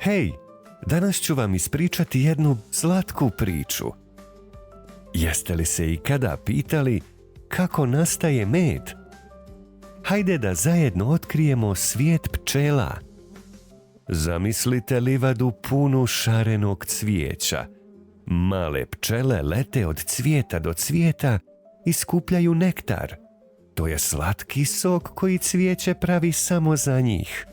Hej, danas ću vam ispričati jednu slatku priču. Jeste li se ikada pitali kako nastaje med? Hajde da zajedno otkrijemo svijet pčela. Zamislite livadu punu šarenog cvijeća. Male pčele lete od cvijeta do cvijeta i skupljaju nektar. To je slatki sok koji cvijeće pravi samo za njih.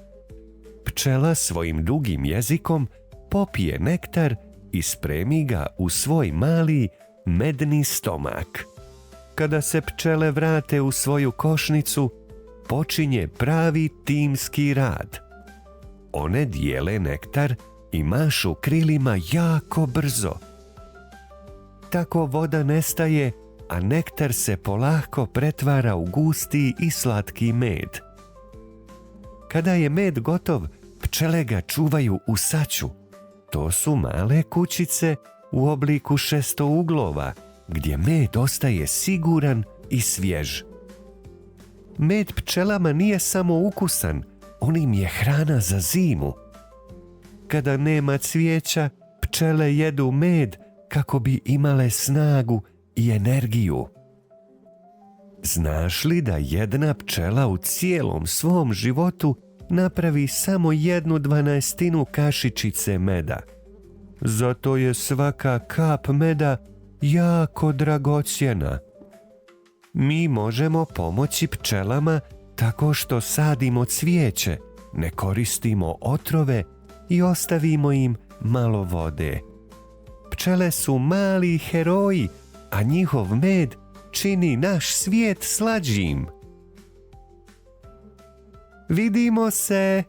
Pčela svojim dugim jezikom popije nektar i spremi ga u svoj mali medni stomak. Kada se pčele vrate u svoju košnicu, počinje pravi timski rad. One dijele nektar i mašu krilima jako brzo. Tako voda nestaje, a nektar se polako pretvara u gusti i slatki med. Kada je med gotov, pčele ga čuvaju u saću. To su male kućice u obliku šestouglova, gdje med ostaje siguran i svjež. Med pčelama nije samo ukusan, on im je hrana za zimu. Kada nema cvijeća, pčele jedu med kako bi imale snagu i energiju. Znaš li da jedna pčela u cijelom svom životu napravi samo 1/12 kašičice meda? Zato je svaka kap meda jako dragocjena. Mi možemo pomoći pčelama tako što sadimo cvijeće, ne koristimo otrove i ostavimo im malo vode. Pčele su mali heroji, a njihov med čini naš svijet slađim. Vidimo se!